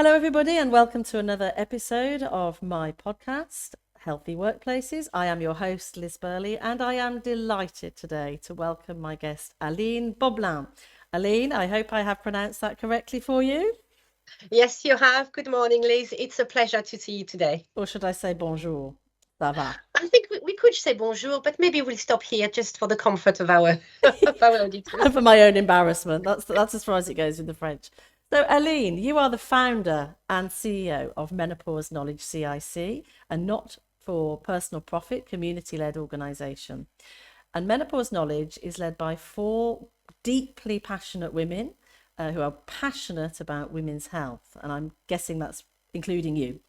Hello, everybody, and welcome to another episode of my podcast, Healthy Workplaces. I am your host, Liz Burley, and I am delighted today to welcome my guest, Aline Boblin. Aline, I hope I have pronounced that correctly for you. Yes, you have. Good morning, Liz. It's a pleasure to see you today. Or should I say bonjour? Ça va. I think we could say bonjour, but maybe we'll stop here just for the comfort of our of our auditors. And for my own embarrassment, that's as far as it goes with the French. So, Aline, you are the founder and CEO of Menopause Knowledge CIC, a not for personal profit community led organisation. And Menopause Knowledge is led by four deeply passionate women who are passionate about women's health. And I'm guessing that's including you.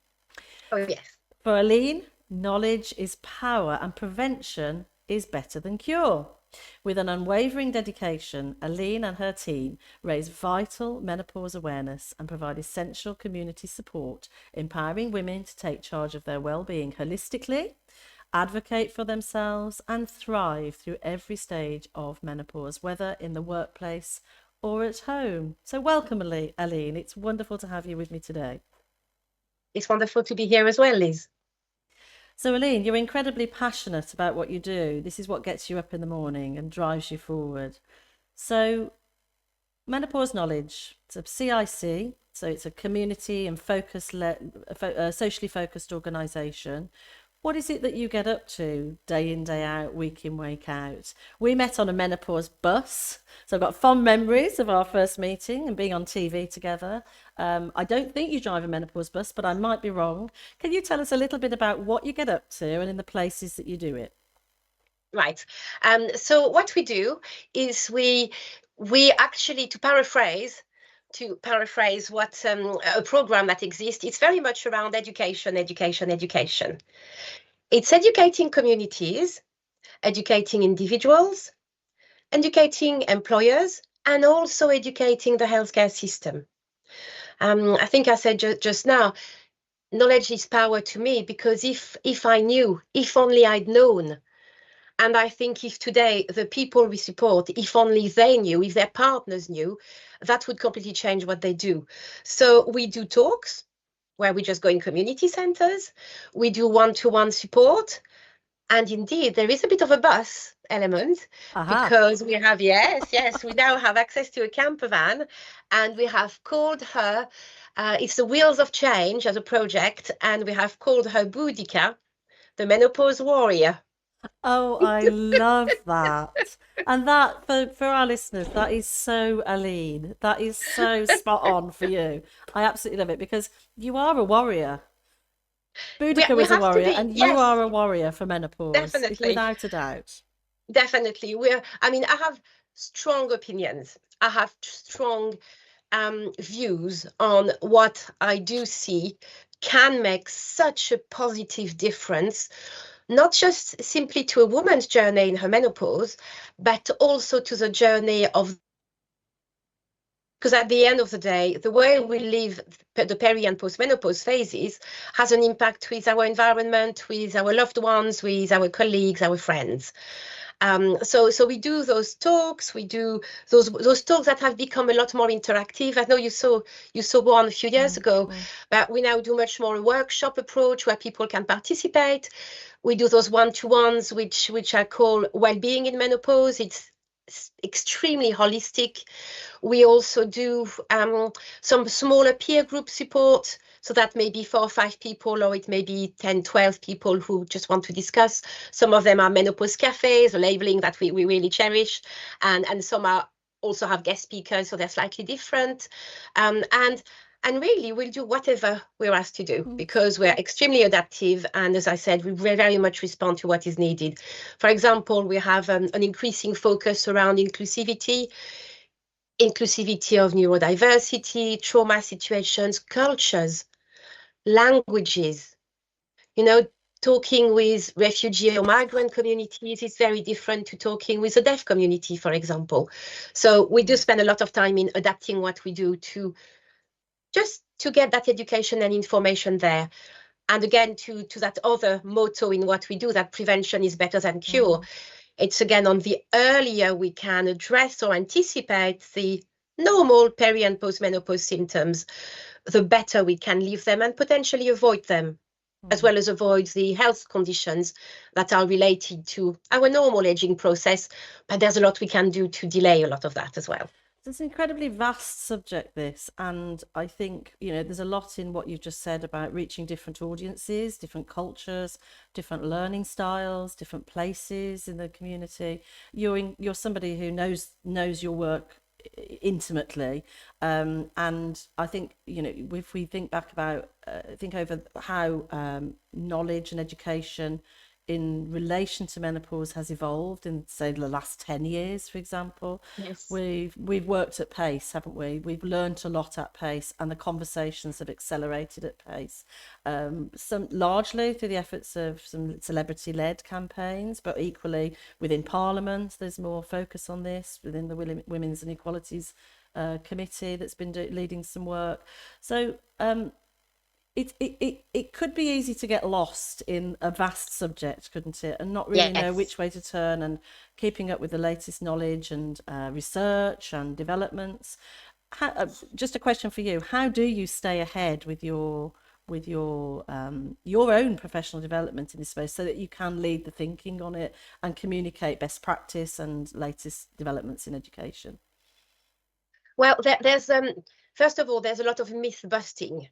Oh, yes. For Aline, knowledge is power and prevention is better than cure. With an unwavering dedication, Aline and her team raise vital menopause awareness and provide essential community support, empowering women to take charge of their well-being holistically, advocate for themselves, and thrive through every stage of menopause, whether in the workplace or at home. So welcome, Aline. It's wonderful to have you with me today. It's wonderful to be here as well, Liz. So, Aline, you're incredibly passionate about what you do. This is what gets you up in the morning and drives you forward. So, Menopause Knowledge, it's a CIC, so it's a community and socially focused organisation. What is it that you get up to day in, day out, week in, week out? We met on a menopause bus, so I've got fond memories of our first meeting and being on TV together. I don't think you drive a menopause bus, but I might be wrong. Can you tell us a little bit about what you get up to and in the places that you do it? Right. So what we do is we actually, to paraphrase what a program that exists, it's very much around education, education, education. It's educating communities, educating individuals, educating employers, and also educating the healthcare system. I think I said just now, knowledge is power to me, because if I knew, if only I'd known, and I think if today the people we support, if only they knew, if their partners knew, that would completely change what they do. So we do talks where we just go in community centers. We do one-to-one support. And indeed, there is a bit of a bus element, Aha. because we have, yes, we now have access to a camper van, and we have called her, it's the Wheels of Change as a project, and we have called her Boudica, the menopause warrior. Oh, I love that. And that, for our listeners, that is so Aline. That is so spot on for you. I absolutely love it because you are a warrior. We, Boudica we was a have to warrior, be, and you yes, are a warrior for menopause, definitely. without a doubt. Definitely. I have strong opinions. I have strong views on what I do see can make such a positive difference, not just simply to a woman's journey in her menopause, but also to the journey of, because at the end of the day, the way we live the peri and postmenopause phases has an impact with our environment, with our loved ones, with our colleagues, our friends. So we do those talks. We do those talks that have become a lot more interactive. I know you saw one a few years ago, Mm. but we now do much more a workshop approach where people can participate. We do those one-to-ones, which I call wellbeing in menopause. It's extremely holistic. We also do some smaller peer group support. So that may be 4 or 5 people, or it may be 10, 12 people who just want to discuss. Some of them are menopause cafes, a labeling that we really cherish. And some are also have guest speakers, so they're slightly different. And really, we'll do whatever we're asked to do, because we're extremely adaptive. And as I said, we very much respond to what is needed. For example, we have an increasing focus around inclusivity of neurodiversity, trauma situations, cultures, languages. You know, talking with refugee or migrant communities is very different to talking with the deaf community, for example. So we do spend a lot of time in adapting what we do to just to get that education and information there. And again, to that other motto in what we do, that prevention is better than cure. It's again on the earlier we can address or anticipate the normal peri and postmenopause symptoms, the better we can live them and potentially avoid them, as Mm. well as avoid the health conditions that are related to our normal aging process. But there's a lot we can do to delay a lot of that as well. It's an incredibly vast subject, this, and I think, there's a lot in what you've just said about reaching different audiences, different cultures, different learning styles, different places in the community. You're somebody who knows your work intimately, and I think, if we think back about think over how knowledge and education in relation to menopause has evolved in, say, the last 10 years, for example. Yes. We've worked at pace, haven't we? We've learned a lot at pace, and the conversations have accelerated at pace. Some largely through the efforts of some celebrity-led campaigns, but equally within Parliament, there's more focus on this within the Women's and Equalities Committee that's been leading some work. So it could be easy to get lost in a vast subject, couldn't it? And not really know Yes. which way to turn, and keeping up with the latest knowledge and research and developments. Just a question for you: how do you stay ahead with your own professional development in this space, so that you can lead the thinking on it and communicate best practice and latest developments in education? Well, there's first of all, there's a lot of myth busting,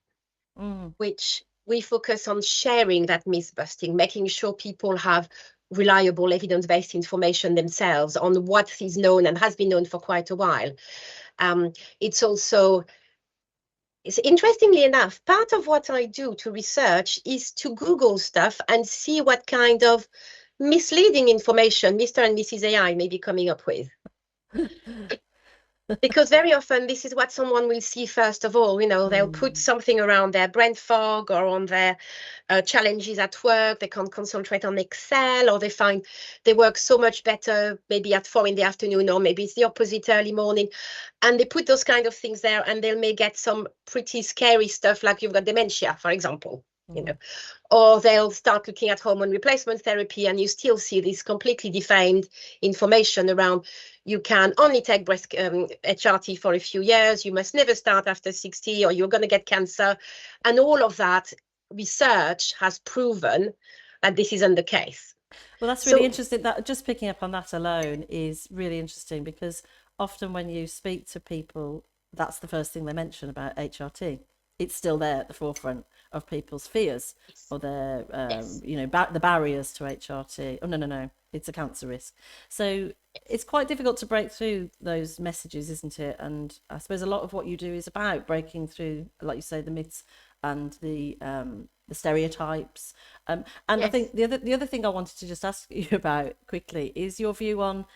Mm, which we focus on sharing that myth busting, making sure people have reliable evidence-based information themselves on what is known and has been known for quite a while. Um, it's also, it's interestingly enough, part of what I do to research is to Google stuff and see what kind of misleading information Mr. and Mrs. AI may be coming up with. Because very often this is what someone will see first of all. They'll put mm, something around their brain fog or on their challenges at work. They can't concentrate on Excel, or they find they work so much better maybe at 4 in the afternoon, or maybe it's the opposite early morning. And they put those kind of things there, and they may get some pretty scary stuff like you've got dementia, for example. mm, Or they'll start looking at hormone replacement therapy, and you still see this completely defamed information around you can only take breast HRT for a few years, you must never start after 60, or you're going to get cancer. And all of that research has proven that this isn't the case. Well, that's really So, interesting. That just picking up on that alone is really interesting, because often when you speak to people, that's the first thing they mention about HRT. It's still there at the forefront of people's fears, yes, or their, yes, the barriers to HRT. Oh, no, no, no, it's a cancer risk. So it's quite difficult to break through those messages, isn't it? And I suppose a lot of what you do is about breaking through, like you say, the myths and the stereotypes. And I yes. think the other thing I wanted to just ask you about quickly is your view on,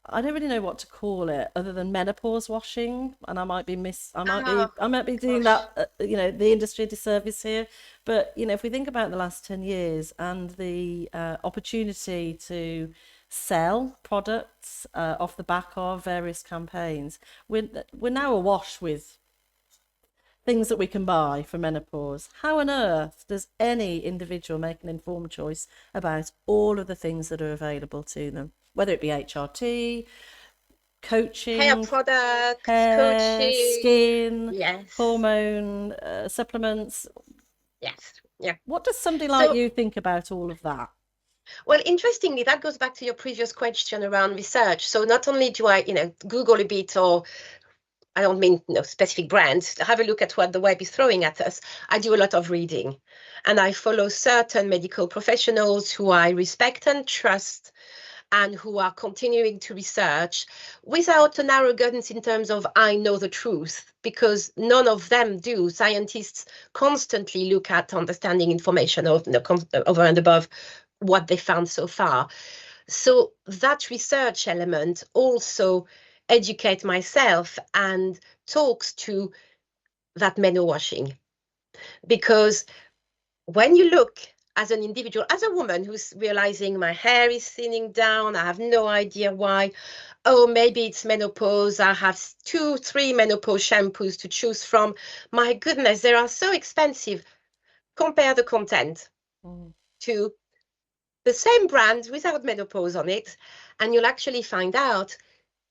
I don't really know what to call it other than menopause washing, and Oh, I might be doing gosh. that, the industry a disservice here. But if we think about the last 10 years and the opportunity to sell products off the back of various campaigns, we're now awash with things that we can buy for menopause. How on earth does any individual make an informed choice about all of the things that are available to them, whether it be HRT, Hair coaching, products, hair, coaching. skin, Yes, hormone supplements? yes, yeah. What does somebody like So, you think about all of that? well, interestingly, that goes back to your previous question around research. So not only do I, Google a bit, or I don't mean specific brands, have a look at what the web is throwing at us. I do a lot of reading, and I follow certain medical professionals who I respect and trust, and who are continuing to research without an arrogance in terms of I know the truth, because none of them do. Scientists constantly look at understanding information over and above what they found so far. So that research element also educate myself and talks to that meno washing, because when you look as an individual, as a woman who's realizing my hair is thinning down, I have no idea why. Oh, maybe it's menopause. I have 2, 3 menopause shampoos to choose from. My goodness, they are so expensive. Compare the content Mm, to the same brand without menopause on it, and you'll actually find out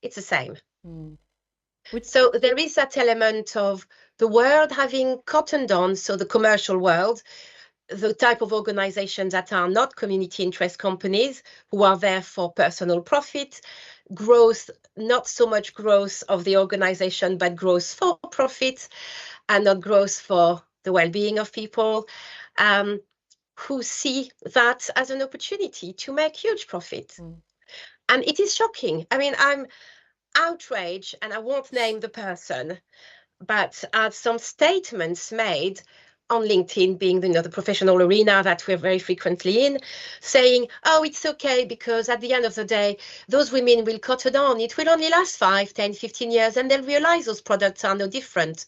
it's the same. mm. So there is that element of the world having cottoned on, so the commercial world, the type of organizations that are not community interest companies who are there for personal profit, growth, not so much growth of the organization, but growth for profit and not growth for the well-being of people, who see that as an opportunity to make huge profit. And it is shocking. I mean, I'm outraged, and I won't name the person, but some statements made on LinkedIn, being the professional arena that we're very frequently in, saying, oh, it's okay because at the end of the day, those women will cut it on. It will only last 5, 10, 15 years, and they'll realize those products are no different.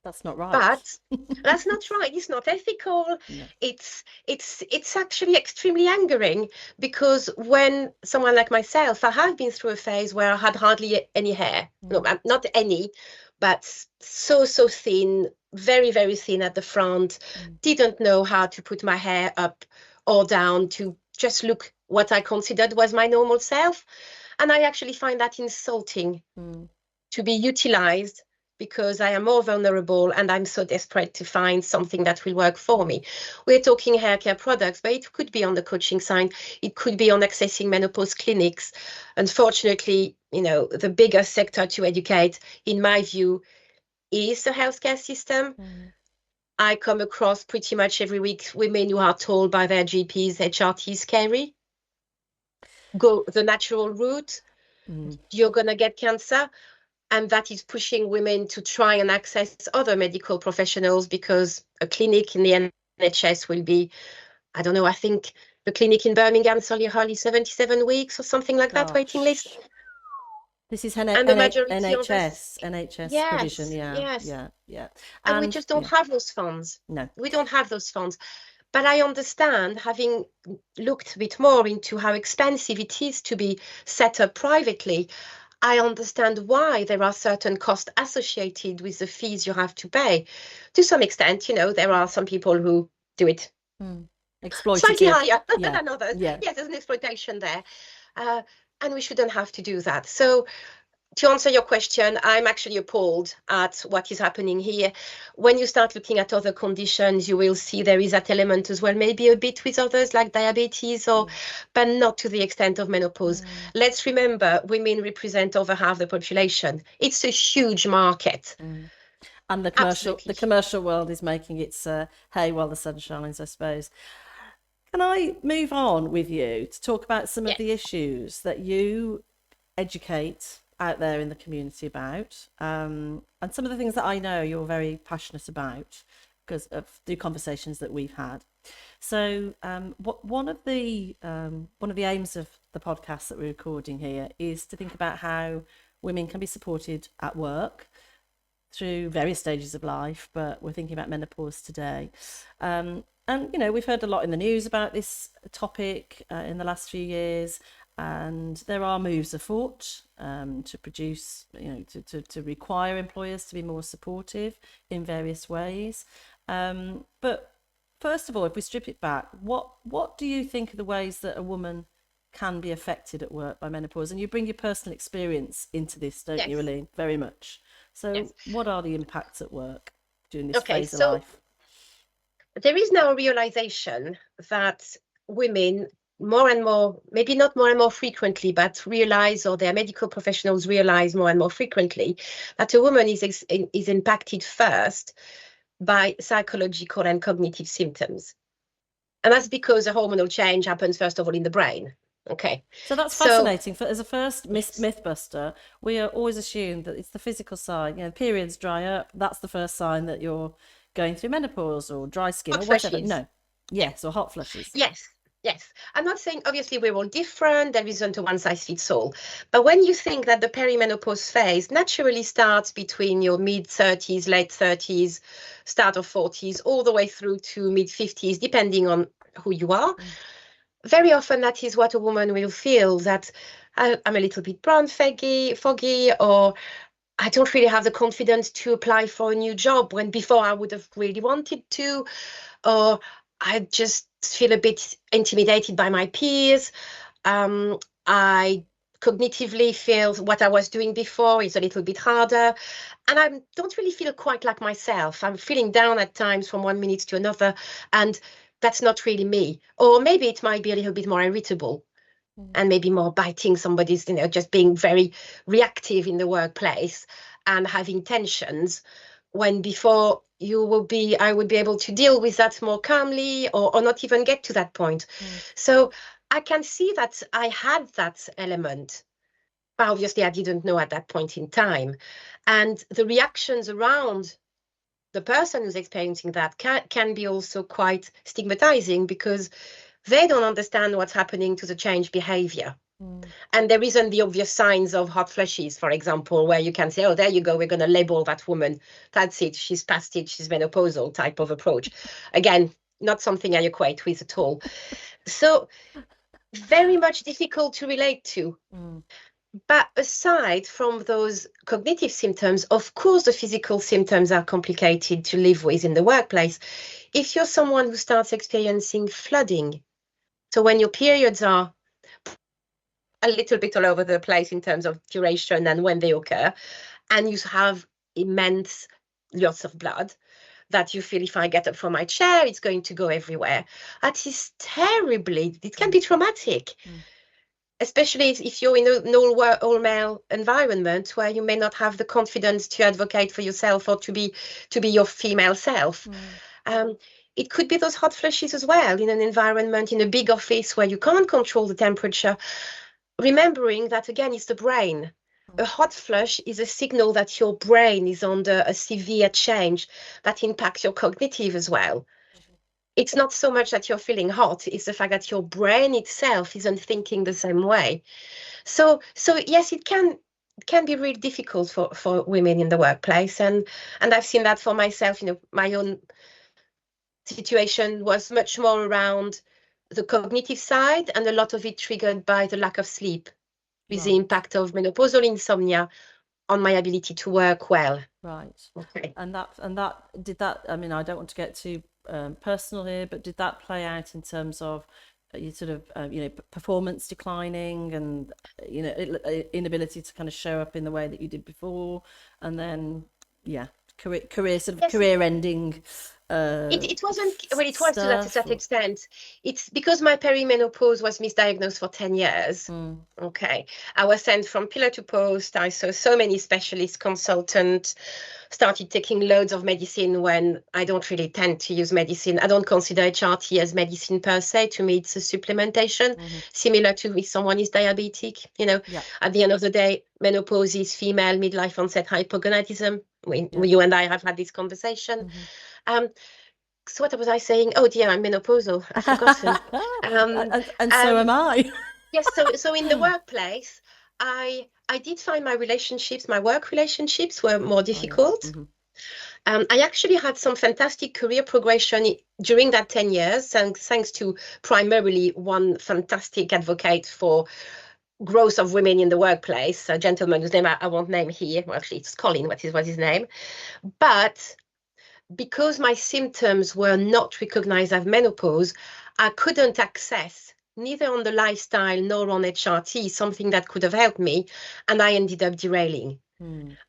That's not right. But that's not right. It's not ethical. No. It's actually extremely angering, because when someone like myself, I have been through a phase where I had hardly any hair. No, not any, but so thin, very, very thin at the front. Didn't know how to put my hair up or down to just look what I considered was my normal self. And I actually find that insulting to be utilized, because I am more vulnerable and I'm so desperate to find something that will work for me. We're talking hair care products, but it could be on the coaching side. It could be on accessing menopause clinics. Unfortunately, the biggest sector to educate, in my view, is the healthcare system. I come across pretty much every week women who are told by their GPs, HRT is scary. Go the natural route. You're going to get cancer. And that is pushing women to try and access other medical professionals, because a clinic in the NHS will be, I don't know, I think the clinic in Birmingham is only 77 weeks or something like that waiting list. This is And the majority NHS yes, provision, yeah. And we just don't have those funds. No. We don't have those funds. But I understand, having looked a bit more into how expensive it is to be set up privately, I understand why there are certain costs associated with the fees you have to pay. To some extent, there are some people who do it slightly higher than others. Yeah. Yes, there's an exploitation there. And we shouldn't have to do that. So to answer your question, I'm actually appalled at what is happening here. When you start looking at other conditions, you will see there is that element as well, maybe a bit with others like diabetes, but not to the extent of menopause. Let's remember, women represent over half the population. It's a huge market. And the commercial world is making its hay while the sun shines, I suppose. Can I move on with you to talk about some of the issues that you educate out there in the community about, and some of the things that I know you're very passionate about because of the conversations that we've had. So one of the aims of the podcast that we're recording here is to think about how women can be supported at work through various stages of life, but we're thinking about menopause today. And we've heard a lot in the news about this topic in the last few years. And there are moves afoot to produce, to require employers to be more supportive in various ways. But first of all, if we strip it back, what do you think are the ways that a woman can be affected at work by menopause? And you bring your personal experience into this, don't you, Aline? Very much. So what are the impacts at work during this phase of life? There is now a realization that women more and more, maybe not more and more frequently, but realize, or their medical professionals realize more and more frequently, that a woman is impacted first by psychological and cognitive symptoms. And that's because a hormonal change happens, first of all, in the brain. Okay. So that's fascinating. As a first mythbuster, we are always assumed that it's the physical side. Periods dry up. That's the first sign that you're going through menopause or dry skin or whatever. No. Yes, or hot flushes. Yes. I'm not saying, obviously, we're all different. There isn't a one size fits all. But when you think that the perimenopause phase naturally starts between your mid-30s, late 30s, start of 40s, all the way through to mid-50s, depending on who you are, very often that is what a woman will feel, that I'm a little bit brown foggy, or I don't really have the confidence to apply for a new job when before I would have really wanted to, or I just feel a bit intimidated by my peers. I cognitively feel what I was doing before is a little bit harder. And I don't really feel quite like myself. I'm feeling down at times from 1 minute to another. And that's not really me. Or maybe it might be a little bit more irritable and maybe more biting somebody's, just being very reactive in the workplace and having tensions, when before I would be able to deal with that more calmly, or not even get to that point. So I can see that I had that element, but obviously I didn't know at that point in time. And the reactions around the person who's experiencing that can be also quite stigmatizing, because they don't understand what's happening to the change behavior. And there isn't the obvious signs of hot flushes, for example, where you can say, oh, there you go, we're going to label that woman. That's it. She's past it. She's menopausal type of approach. Again, not something I equate with at all. So very much difficult to relate to. But aside from those cognitive symptoms, of course, the physical symptoms are complicated to live with in the workplace. If you're someone who starts experiencing flooding, so when your periods are a little bit all over the place in terms of duration and when they occur, and you have immense lots of blood that you feel, if I get up from my chair, it's going to go everywhere. That is terribly, it can be traumatic, especially if you're in an all male environment where you may not have the confidence to advocate for yourself or to be your female self. It could be those hot flushes as well in an environment, in a big office where you can't control the temperature. Remembering that, again, it's the brain. A hot flush is a signal that your brain is under a severe change that impacts your cognitive as well. It's not so much that you're feeling hot, it's the fact that your brain itself isn't thinking the same way. So yes, it can be really difficult for women in the workplace. And I've seen that for myself. My own situation was much more around the cognitive side, and a lot of it triggered by the lack of sleep, with the impact of menopausal insomnia on my ability to work well. Right. Okay. And that did that. I mean, I don't want to get too personal here, but did that play out in terms of you sort of performance declining, and inability to kind of show up in the way that you did before, and then career sort of Yes. career ending? It wasn't, well, it was to that extent. It's because my perimenopause was misdiagnosed for 10 years. Okay. I was sent from pillar to post. I saw so many specialist consultants, started taking loads of medicine when I don't really tend to use medicine. I don't consider HRT as medicine per se. To me, it's a supplementation, similar to if someone is diabetic. At the end of the day, menopause is female midlife onset hypogonadism. You and I have had this conversation. So what was I saying? Oh dear, I'm menopausal. I've forgotten. And so am I. Yes. So in the workplace, I did find my work relationships were more difficult. I actually had some fantastic career progression during that 10 years, thanks to primarily one fantastic advocate for growth of women in the workplace, a gentleman whose name I won't name here. Well, actually, it's Colin. What is his name? But because my symptoms were not recognized as menopause, I couldn't access, neither on the lifestyle nor on HRT, something that could have helped me, and I ended up derailing.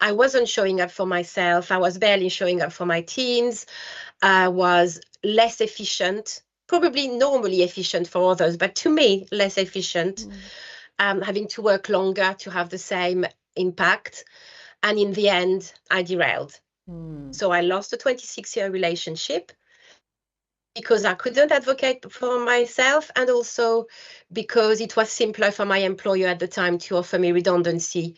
I wasn't showing up for myself. I was barely showing up for my teams. I was less efficient, probably normally efficient for others, but to me, less efficient, having to work longer to have the same impact. And in the end, I derailed. So I lost a 26-year relationship because I couldn't advocate for myself, and also because it was simpler for my employer at the time to offer me redundancy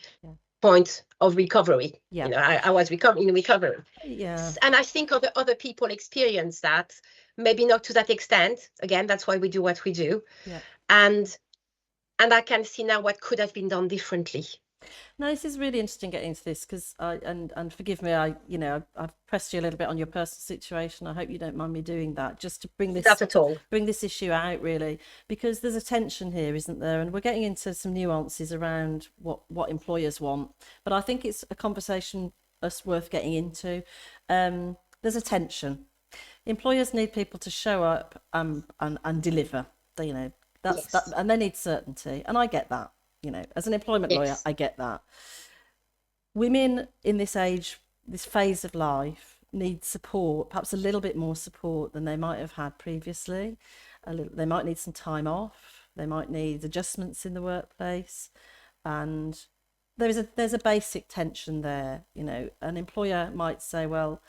point of recovery. I was in recovery. And I think other people experience that, maybe not to that extent. Again, that's why we do what we do. And I can see now what could have been done differently. No, this is really interesting getting into this, because and forgive me, I've pressed you a little bit on your personal situation. I hope you don't mind me doing that, just to bring this issue out, really, because there's a tension here, isn't there? And we're getting into some nuances around what employers want, but I think it's a conversation that's worth getting into. There's a tension. Employers need people to show up and deliver. That, and they need certainty, and I get that. as an employment lawyer, Yes. I get that. Women in this age, this phase of life, need support, perhaps a little bit more support than they might have had previously. They might need some time off. They might need adjustments in the workplace, and there's a basic tension there. An employer might say, well,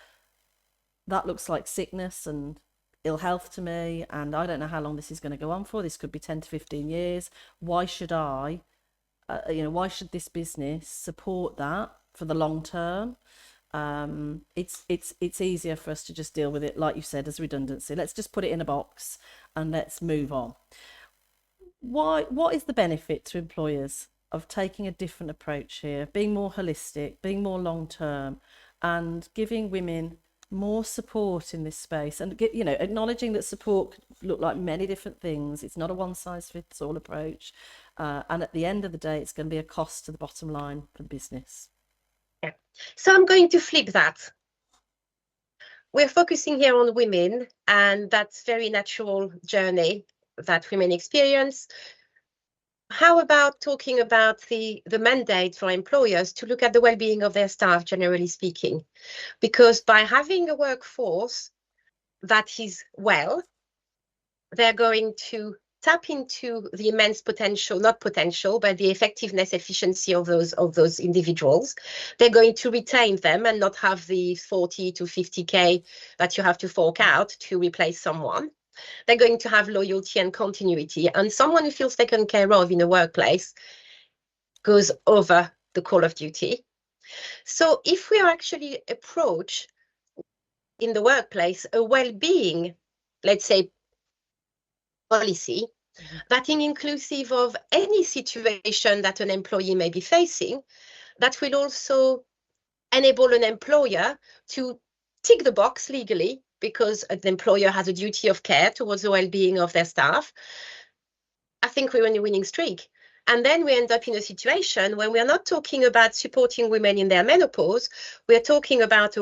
that looks like sickness and ill health to me, and I don't know how long this is going to go on for. This could be 10 to 15 years. Why should why should this business support that for the long term? It's easier for us to just deal with it, like you said, as redundancy. Let's just put it in a box and let's move on. What is the benefit to employers of taking a different approach here, being more holistic, being more long term, and giving women more support in this space, and acknowledging that support could look like many different things. It's not a one size fits all approach, and at the end of the day, it's going to be a cost to the bottom line for the business. Yeah. So I'm going to flip that. We're focusing here on women, and that's very natural journey that women experience. How about talking about the mandate for employers to look at the well-being of their staff, generally speaking? Because by having a workforce that is well, they're going to tap into the immense potential, not potential, but the effectiveness, efficiency of those individuals. They're going to retain them and not have the 40 to 50K that you have to fork out to replace someone. They're going to have loyalty and continuity, and someone who feels taken care of in a workplace goes over the call of duty. So if we actually approach in the workplace a well-being, let's say, policy that is inclusive of any situation that an employee may be facing, that will also enable an employer to tick the box legally, because an employer has a duty of care towards the well-being of their staff. I think we're on a winning streak. And then we end up in a situation when we are not talking about supporting women in their menopause. We're talking about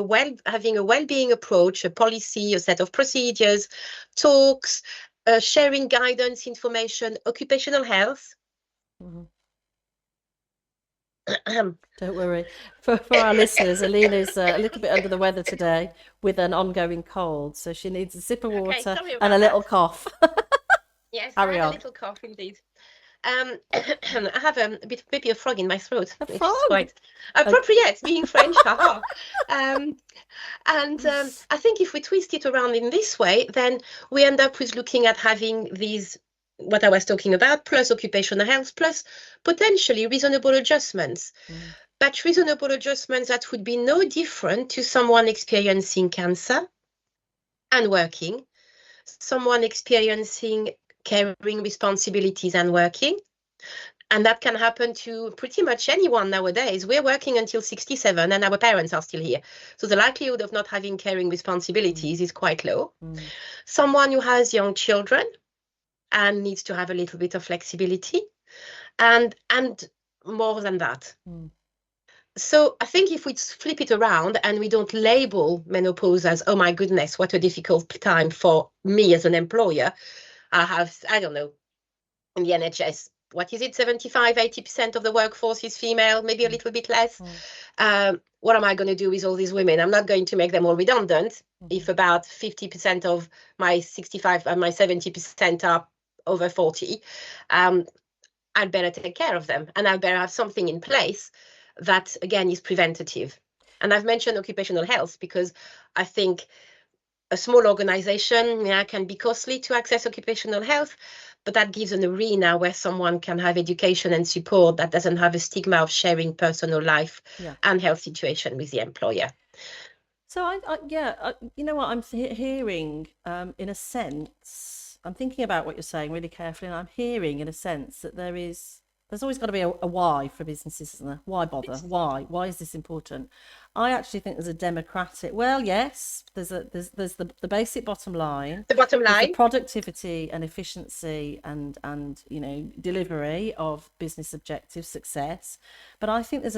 having a well-being approach, a policy, a set of procedures, talks, sharing guidance, information, occupational health. Don't worry. For our listeners, Aline is a little bit under the weather today with an ongoing cold, so she needs a sip of water and a little cough. Yes, Carry I have on. a little cough indeed. I have a bit, maybe a frog in my throat, A which frog? is quite appropriate, being French. Haha. I think if we twist it around in this way, then we end up with looking at having these, what I was talking about, plus occupational health, plus potentially reasonable adjustments. But reasonable adjustments that would be no different to someone experiencing cancer and working, someone experiencing caring responsibilities and working. And that can happen to pretty much anyone nowadays. We're working until 67 and our parents are still here. So the likelihood of not having caring responsibilities is quite low. Someone who has young children and needs to have a little bit of flexibility, and more than that. So I think if we flip it around and we don't label menopause as, oh my goodness, what a difficult time for me as an employer. I don't know, in the NHS, what is it, 75, 80% of the workforce is female, maybe a little bit less. What am I going to do with all these women? I'm not going to make them all redundant. If about 50% of my 65 and my 70% are over 40, I'd better take care of them, and I'd better have something in place that, again, is preventative. And I've mentioned occupational health because I think a small organization can be costly to access occupational health, but that gives an arena where someone can have education and support that doesn't have a stigma of sharing personal life and health situation with the employer. So you know what I'm hearing, in a sense, I'm thinking about what you're saying really carefully, and I'm hearing in a sense that there's always got to be a why for businesses, isn't there? Why bother? Why is this important? I actually think there's a democratic, well, yes, there's the basic bottom line. The bottom line. There's the productivity and efficiency and delivery of business objectives, success. But I think there's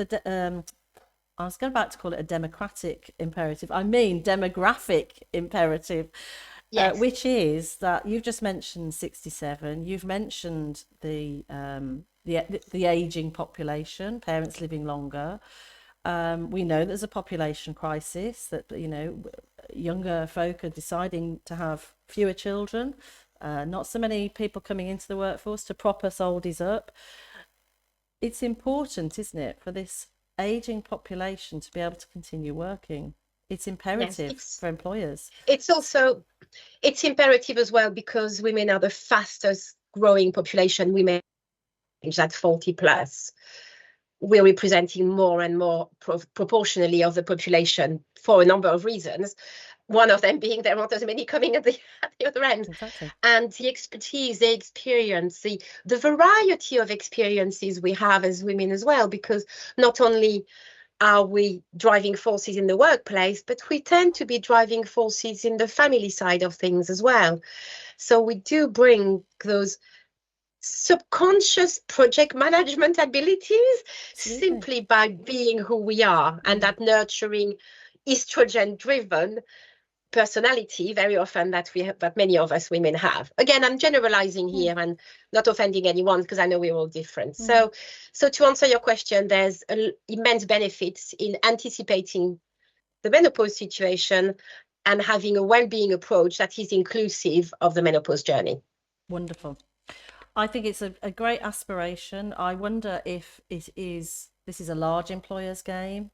I was going back to call it a democratic imperative. I mean demographic imperative. Yes. Which is that you've just mentioned 67. You've mentioned the the aging population, parents living longer. We know there's a population crisis, that, younger folk are deciding to have fewer children, not so many people coming into the workforce to prop us oldies up. It's important, isn't it, for this aging population to be able to continue working? It's Yes, imperative for employers. it's imperative as well because women are the fastest growing population. Women at 40 plus. We're representing more and more proportionally of the population for a number of reasons. One of them being there aren't as many coming at the other end. Exactly. And the expertise, the experience, the variety of experiences we have as women as well, because not only are we driving forces in the workplace, but we tend to be driving forces in the family side of things as well. So we do bring those subconscious project management abilities Absolutely. simply by being who we are, and that nurturing estrogen driven personality very often that many of us women have. Again, I'm generalizing here and not offending anyone because I know we're all different. So to answer your question, there's immense benefits in anticipating the menopause situation and having a well-being approach that is inclusive of the menopause journey. Wonderful. I think it's a great aspiration. I wonder if this is a large employer's game,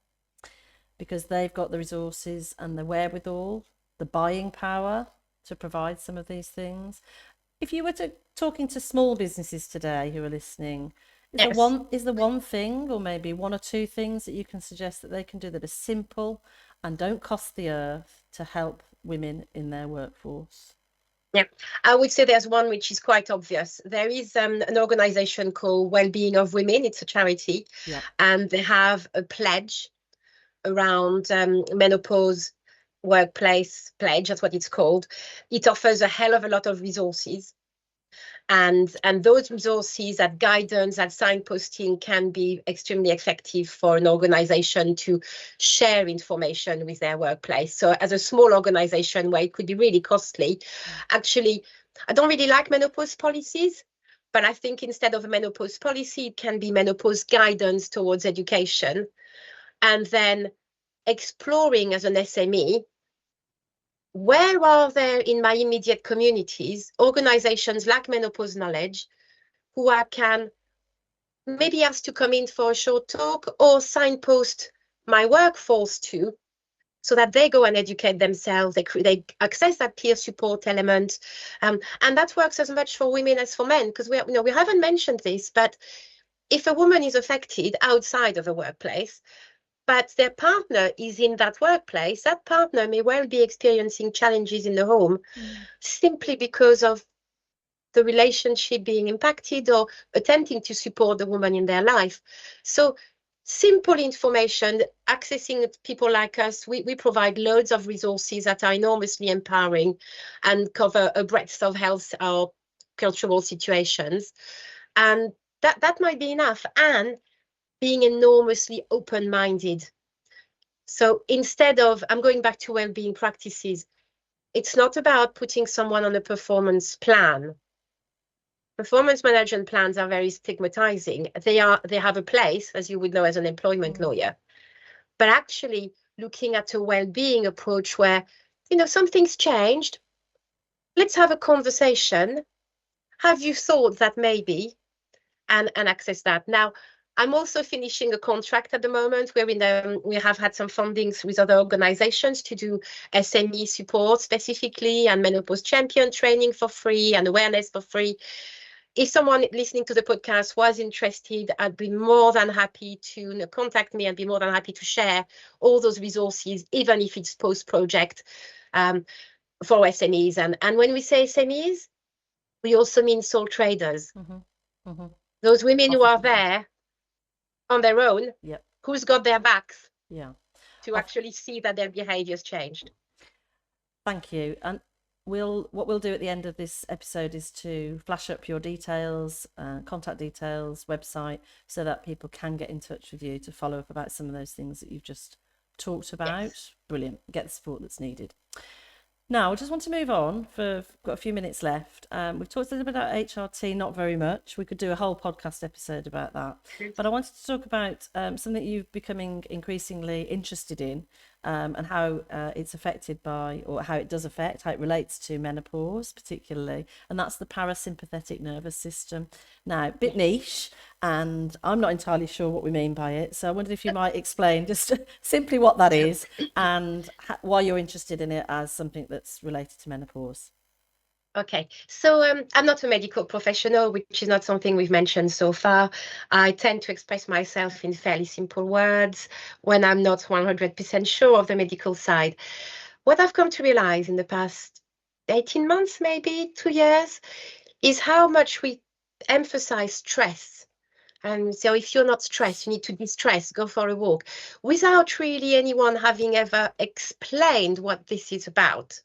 because they've got the resources and the wherewithal, the buying power to provide some of these things. If you were talking to small businesses today who are listening, Yes. is there one thing, or maybe one or two things, that you can suggest that they can do that are simple and don't cost the earth to help women in their workforce? Yeah, I would say there's one which is quite obvious. There is an organization called Wellbeing of Women. It's a charity, Yeah. and they have a pledge around menopause workplace pledge. That's what it's called. It offers a hell of a lot of resources, and those resources, that guidance, that signposting can be extremely effective for an organization to share information with their workplace. So as a small organization where it could be really costly, actually, I don't really like menopause policies, but I think instead of a menopause policy, it can be menopause guidance towards education, and then exploring as an SME, where are there in my immediate communities organizations like Menopause Knowledge who I can maybe ask to come in for a short talk or signpost my workforce to, so that they go and educate themselves, they access that peer support element, and that works as much for women as for men, because we haven't mentioned this, but if a woman is affected outside of the workplace, but their partner is in that workplace, that partner may well be experiencing challenges in the home simply because of the relationship being impacted or attempting to support the woman in their life. So simple information, accessing people like us, we provide loads of resources that are enormously empowering and cover a breadth of health or cultural situations. And that might be enough. And being enormously open-minded. So instead of, I'm going back to well-being practices, it's not about putting someone on a performance plan. Performance management plans are very stigmatizing. They have a place, as you would know as an employment lawyer, but actually looking at a well-being approach where, something's changed. Let's have a conversation. Have you thought that maybe? And access that. Now, I'm also finishing a contract at the moment where we have had some fundings with other organizations to do SME support specifically, and menopause champion training for free and awareness for free. If someone listening to the podcast was interested, I'd be more than happy to contact me and be more than happy to share all those resources, even if it's post-project for SMEs. And when we say SMEs, we also mean sole traders. Those women who are there on their own, Yep. who's got their backs to Oh, actually see that their behavior's changed. thank you. And what we'll do at the end of this episode is to flash up your details, contact details, website, so that people can get in touch with you to follow up about some of those things that you've just talked about. Yes. Brilliant. Get the support that's needed. Now, I just want to move on for I've got a few minutes left. We've talked a little bit about HRT, not very much. We could do a whole podcast episode about that. Good. But I wanted to talk about something that you're becoming increasingly interested in, and how it's affected by, or how it does affect, how it relates to menopause, particularly. And that's the parasympathetic nervous system. Now, a bit Yes. niche, and I'm not entirely sure what we mean by it. So I wondered if you might explain just simply what that is and why you're interested in it as something that's related to menopause. Okay, so I'm not a medical professional, which is not something we've mentioned so far. I tend to express myself in fairly simple words when I'm not 100% sure of the medical side. What I've come to realize in the past 18 months, maybe 2 years, is how much we emphasize stress. And so if you're not stressed, you need to de-stress, go for a walk, without really anyone having ever explained what this is about.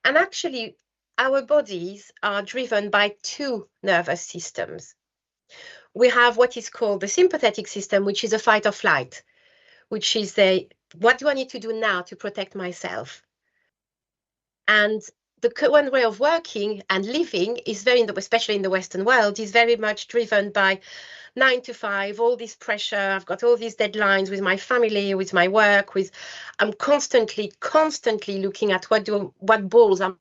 And actually, our bodies are driven by two nervous systems. We have what is called the sympathetic system, which is a fight or flight, which is the what do I need to do now to protect myself? And the current way of working and living is especially in the Western world, is very much driven by 9 to 5, all this pressure. I've got all these deadlines with my family, with my work, I'm constantly looking at what balls I'm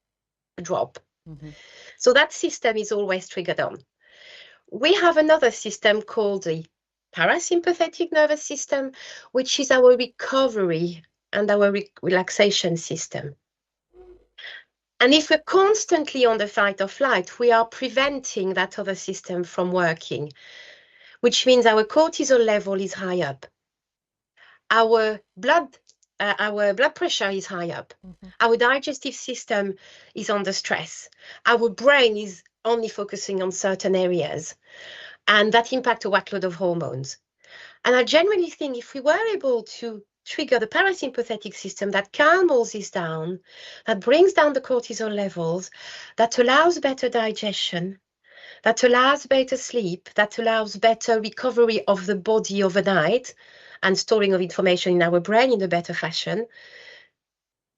drop. Hmm. So that system is always triggered on. We have another system called the parasympathetic nervous system, which is our recovery and our relaxation system. And if we're constantly on the fight or flight, we are preventing that other system from working, which means our cortisol level is high up. Our blood pressure is high up. Hmm. Our digestive system is under stress. Our brain is only focusing on certain areas, and that impacts a workload of hormones. And I generally think if we were able to trigger the parasympathetic system that calms all this down, that brings down the cortisol levels, that allows better digestion, that allows better sleep, that allows better recovery of the body overnight and storing of information in our brain in a better fashion,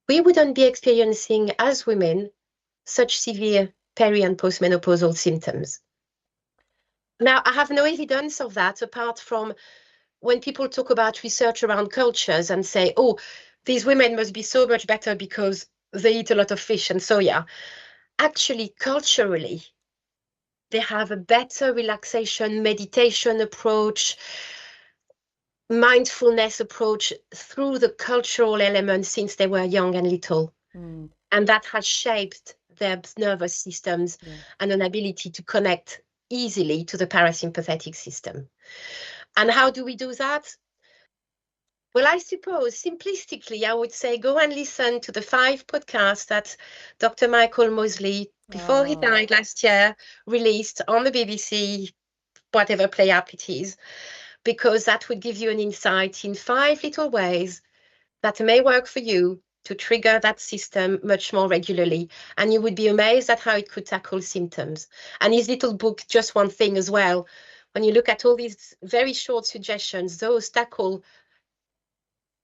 we wouldn't be experiencing as women such severe peri and postmenopausal symptoms. Now, I have no evidence of that apart from when people talk about research around cultures and say, oh, these women must be so much better because they eat a lot of fish and soya. Actually, culturally, they have a better relaxation, meditation approach, mindfulness approach through the cultural elements since they were young and little. Mm, And that has shaped their nervous systems yeah. and an ability to connect easily to the parasympathetic system. And how do we do that? Well, I suppose simplistically, I would say go and listen to the 5 podcasts that Dr. Michael Mosley, before he Oh, died last year, released on the BBC, whatever play app it is, because that would give you an insight in 5 little ways that may work for you to trigger that system much more regularly. And you would be amazed at how it could tackle symptoms. And his little book, Just One Thing, as well. When you look at all these very short suggestions, those tackle,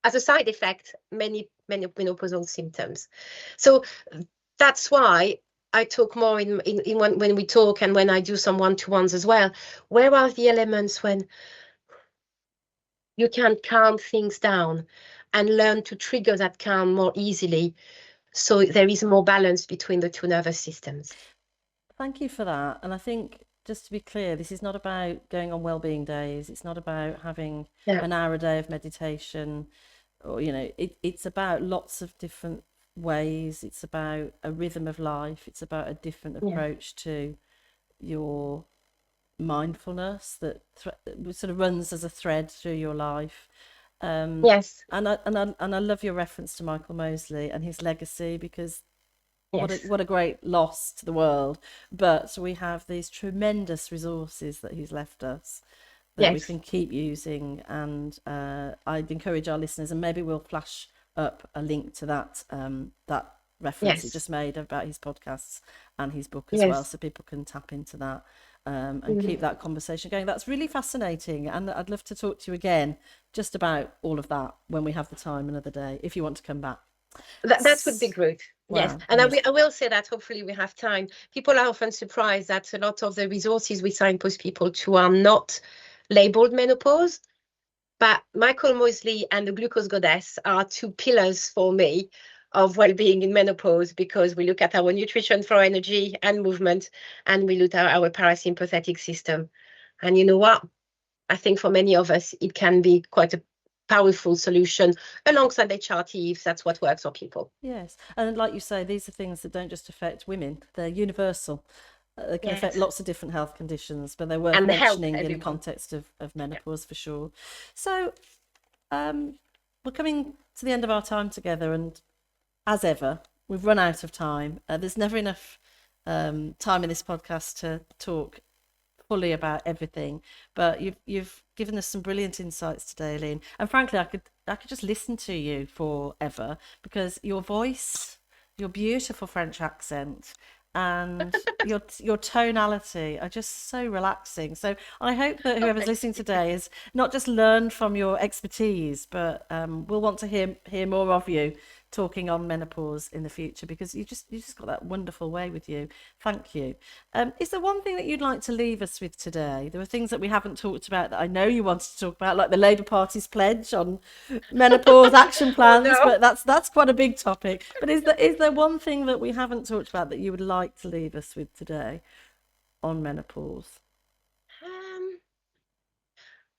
as a side effect, many menopausal symptoms. So that's why I talk more in when we talk and when I do some one-to-ones as well. Where are the elements when you can calm things down and learn to trigger that calm more easily so there is more balance between the two nervous systems? thank you for that. And I think, just to be clear, this is not about going on wellbeing days. It's not about having Yeah. an hour a day of meditation, or it's about lots of different ways. It's about a rhythm of life. It's about a different Yeah. approach to your mindfulness that sort of runs as a thread through your life. Um, Yes. and I love your reference to Michael Mosley and his legacy, because Yes. what a great loss to the world. But we have these tremendous resources that he's left us that we Yes. can keep using. And I'd encourage our listeners, and maybe we'll flash up a link to that reference he Yes. just made about his podcasts and his book as well, Yes. so people can tap into that, and keep Mm. that conversation going. That's really fascinating, and I'd love to talk to you again just about all of that when we have the time another day, if you want to come back. That would be great. Yes, Wow. and I will say that hopefully we have time. People are often surprised that a lot of the resources we signpost people to are not labeled menopause, but Michael Mosley and the Glucose Goddess are two pillars for me of well-being in menopause, because we look at our nutrition for energy and movement, and we look at our parasympathetic system. And you know what? I think for many of us, it can be quite a powerful solution alongside HRT if that's what works for people. Yes. And like you say, these are things that don't just affect women, they're universal. They can affect Yes, lots of different health conditions, but they're worth and help mentioning in the everyone. context of Yeah. menopause for sure. So, we're coming to the end of our time together, and as ever, we've run out of time. There's never enough time in this podcast to talk fully about everything, but you've given us some brilliant insights today, Aline. And frankly, I could just listen to you forever, because your voice, your beautiful French accent, and your tonality are just so relaxing. So I hope that Oh, whoever's thank listening you. today is not just learned from your expertise, but will want to hear more of you talking on menopause in the future, because you just got that wonderful way with you. Thank you. Is there one thing that you'd like to leave us with today? There are things that we haven't talked about that I know you wanted to talk about, like the Labour Party's pledge on menopause action Oh plans, no. but that's quite a big topic. But is there one thing that we haven't talked about that you would like to leave us with today on menopause? Um,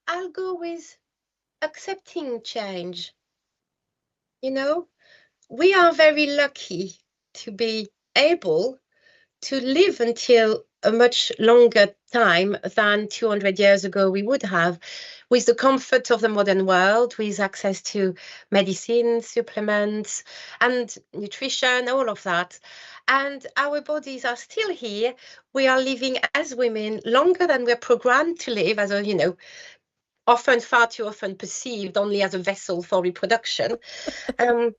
I'll go with accepting change. You know, we are very lucky to be able to live until a much longer time than 200 years ago we would have, with the comfort of the modern world, with access to medicine, supplements, and nutrition, all of that. And our bodies are still here. We are living as women longer than we're programmed to live, as a, often far too often perceived only as a vessel for reproduction. Um,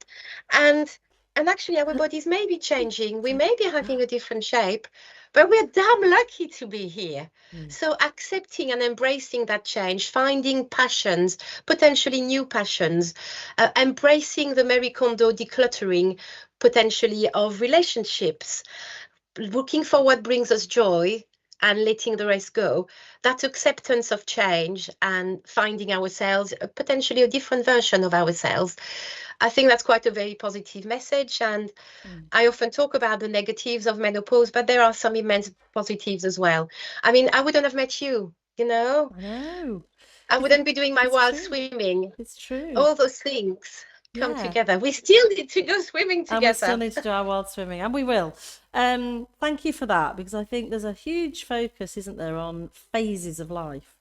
and and actually our bodies may be changing, we may be having a different shape, but we're damn lucky to be here. Mm. So accepting and embracing that change, finding passions, potentially new passions, embracing the Marie Kondo decluttering potentially of relationships, looking for what brings us joy and letting the rest go, that acceptance of change and finding ourselves, potentially a different version of ourselves. I think that's quite a very positive message. And Mm. I often talk about the negatives of menopause, but there are some immense positives as well. I mean, I wouldn't have met you, I know. I It's, wouldn't be doing my it's wild true. swimming. It's true. All those things come Yeah. together. We still need to go swimming And we still together. need to do our wild swimming, and we will. Thank you for that, because I think there's a huge focus, isn't there, on phases of life,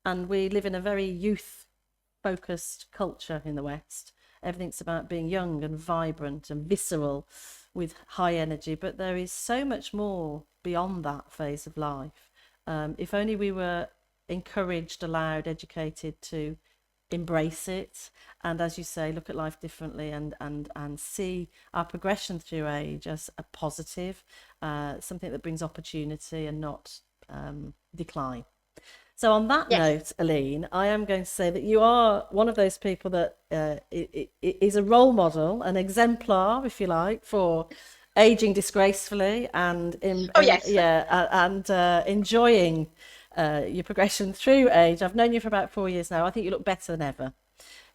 and we live in a very youth focused culture in the West. Everything's about being young and vibrant and visceral with high energy, but there is so much more beyond that phase of life. If only we were encouraged, allowed, educated to embrace it, and as you say, look at life differently, and see our progression through age as a positive, something that brings opportunity and not decline. So on that Yes. note, Aline, I am going to say that you are one of those people that is a role model, an exemplar, if you like, for aging disgracefully and Oh, yes. enjoying your progression through age. I've known you for about 4 years now. I think you look better than ever,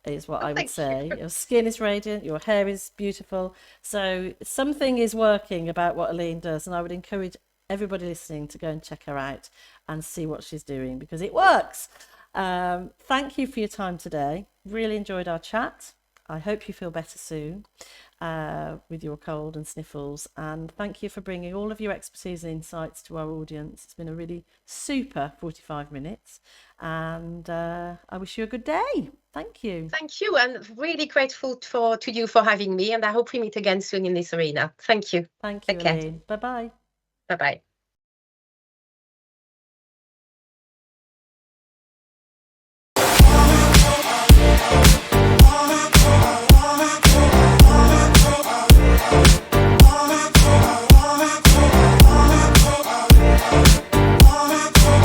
is what Oh, I would thank you. say. Your skin is radiant, your hair is beautiful. So something is working about what Aline does, and I would encourage everybody listening to go and check her out and see what she's doing, because it works. Thank you for your time today. Really enjoyed our chat. I hope you feel better soon with your cold and sniffles. And thank you for bringing all of your expertise and insights to our audience. It's been a really super 45 minutes. And I wish you a good day. Thank you. Thank you. And really grateful to you for having me. And I hope we meet again soon in this arena. Thank you. Thank you, Take care. Elaine. Bye bye. Bye bye.